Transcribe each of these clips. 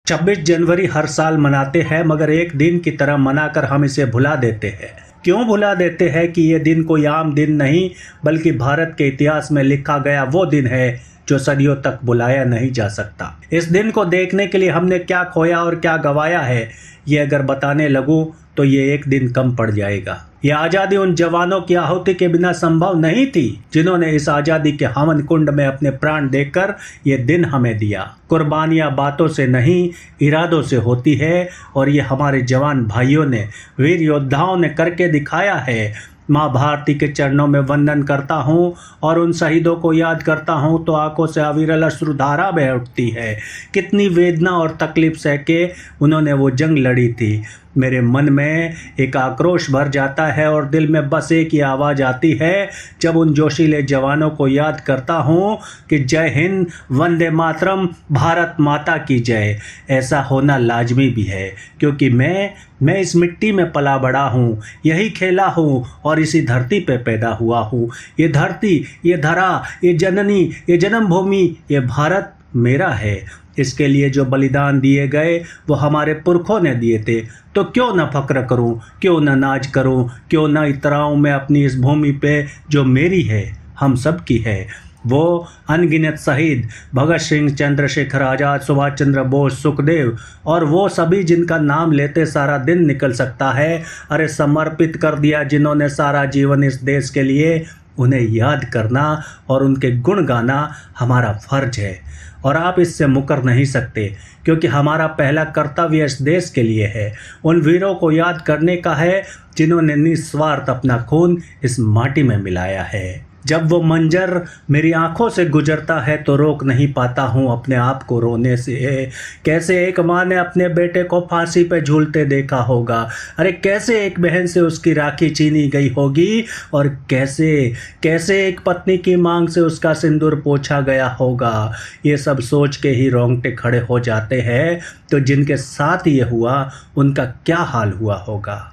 26 जनवरी हर साल मनाते हैं, मगर एक दिन की तरह मनाकर हम इसे भुला देते हैं। क्यों भुला देते हैं कि ये दिन कोई आम दिन नहीं, बल्कि भारत के इतिहास में लिखा गया वो दिन है जो सदियों तक भुलाया नहीं जा सकता। इस दिन को देखने के लिए हमने क्या खोया और क्या गंवाया है, ये अगर बताने लगूं तो ये एक दिन कम पड़ जाएगा। ये आज़ादी उन जवानों की आहुति के बिना संभव नहीं थी, जिन्होंने इस आज़ादी के हवन कुंड में अपने प्राण देकर ये दिन हमें दिया। कुर्बानियाँ बातों से नहीं, इरादों से होती है, और ये हमारे जवान भाइयों ने, वीर योद्धाओं ने करके दिखाया है। माँ भारती के चरणों में वंदन करता हूँ और उन शहीदों को याद करता हूँ तो आंखों से अविरल अश्रुधारा बह उठती है। कितनी वेदना और तकलीफ सह के उन्होंने वो जंग लड़ी थी। मेरे मन में एक आक्रोश भर जाता है और दिल में बस एक ही आवाज़ आती है जब उन जोशीले जवानों को याद करता हूँ कि जय हिंद, वंदे मातरम, भारत माता की जय। ऐसा होना लाजमी भी है, क्योंकि मैं इस मिट्टी में पला बड़ा हूँ, यही खेला हूँ और इसी धरती पे पैदा हुआ हूँ। ये धरती, ये धरा, ये जननी, ये जन्मभूमि, ये भारत मेरा है। इसके लिए जो बलिदान दिए गए वो हमारे पुरखों ने दिए थे, तो क्यों न फक्र करूं, क्यों न नाज करूं, क्यों न इतराऊं मैं अपनी इस भूमि पे जो मेरी है, हम सब की है। वो अनगिनत शहीद भगत सिंह, चंद्रशेखर आज़ाद, सुभाष चंद्र बोस, सुखदेव और वो सभी जिनका नाम लेते सारा दिन निकल सकता है, अरे समर्पित कर दिया जिन्होंने सारा जीवन इस देश के लिए, उन्हें याद करना और उनके गुण गाना हमारा फर्ज है। और आप इससे मुकर नहीं सकते, क्योंकि हमारा पहला कर्तव्य इस देश के लिए है, उन वीरों को याद करने का है जिन्होंने निस्वार्थ अपना खून इस माटी में मिलाया है। जब वो मंजर मेरी आंखों से गुजरता है तो रोक नहीं पाता हूँ अपने आप को रोने से। कैसे एक माँ ने अपने बेटे को फांसी पे झूलते देखा होगा, अरे कैसे एक बहन से उसकी राखी छीनी गई होगी, और कैसे एक पत्नी की मांग से उसका सिंदूर पोंछा गया होगा। ये सब सोच के ही रोंगटे खड़े हो जाते हैं, तो जिनके साथ ये हुआ उनका क्या हाल हुआ होगा।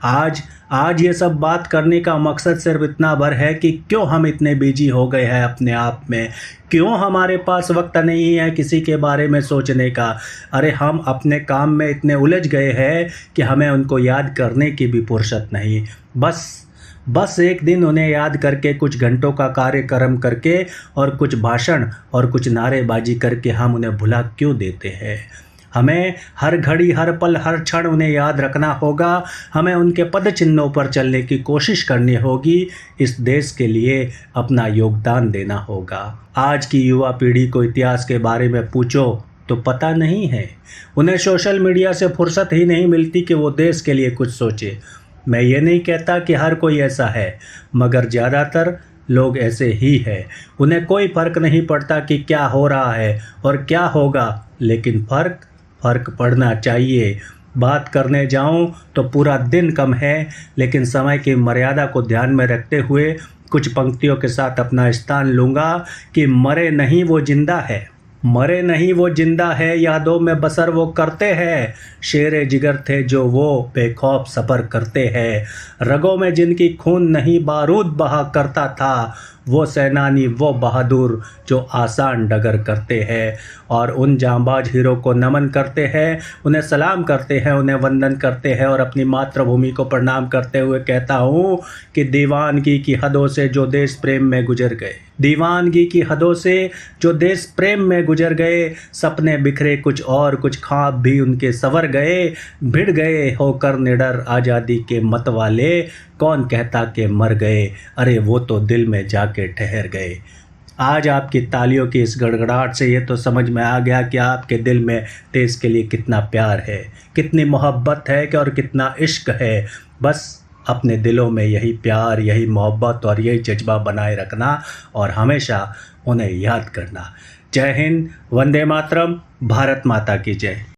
आज ये सब बात करने का मकसद सिर्फ इतना भर है कि क्यों हम इतने बिजी हो गए हैं अपने आप में, क्यों हमारे पास वक्त नहीं है किसी के बारे में सोचने का। अरे हम अपने काम में इतने उलझ गए हैं कि हमें उनको याद करने की भी फुर्सत नहीं। बस एक दिन उन्हें याद करके, कुछ घंटों का कार्यक्रम करके और कुछ भाषण और कुछ नारेबाजी करके हम उन्हें भुला क्यों देते हैं। हमें हर घड़ी, हर पल, हर क्षण उन्हें याद रखना होगा। हमें उनके पद चिन्हों पर चलने की कोशिश करनी होगी। इस देश के लिए अपना योगदान देना होगा। आज की युवा पीढ़ी को इतिहास के बारे में पूछो तो पता नहीं है। उन्हें सोशल मीडिया से फुर्सत ही नहीं मिलती कि वो देश के लिए कुछ सोचे। मैं ये नहीं कहता कि हर कोई ऐसा है, मगर ज़्यादातर लोग ऐसे ही हैं। उन्हें कोई फ़र्क नहीं पड़ता कि क्या हो रहा है और क्या होगा, लेकिन फ़र्क पड़ना चाहिए। बात करने जाऊं तो पूरा दिन कम है, लेकिन समय की मर्यादा को ध्यान में रखते हुए कुछ पंक्तियों के साथ अपना स्थान लूँगा कि मरे नहीं वो जिंदा है, यादों में बसर वो करते हैं। शेरे जिगर थे जो वो बेखौफ सफ़र करते हैं। रगों में जिनकी खून नहीं बारूद बहा करता था, वो सेनानी, वो बहादुर जो आसान डगर करते हैं। और उन जांबाज हीरो को नमन करते हैं, उन्हें सलाम करते हैं, उन्हें वंदन करते हैं और अपनी मातृभूमि को प्रणाम करते हुए कहता हूँ कि दीवानगी की हदों से जो देश प्रेम में गुजर गए, सपने बिखरे कुछ और, कुछ ख्वाब भी उनके सवर गए। भिड़ गए होकर निडर आज़ादी के मत वाले, कौन कहता कि मर गए, अरे वो तो दिल में जाके ठहर गए। आज आपकी तालियों की इस गड़गड़ाहट से ये तो समझ में आ गया कि आपके दिल में देश के लिए कितना प्यार है, कितनी मोहब्बत है और कितना इश्क है। बस अपने दिलों में यही प्यार, यही मोहब्बत और यही जज्बा बनाए रखना और हमेशा उन्हें याद करना। जय हिंद, वंदे मातरम, भारत माता की जय।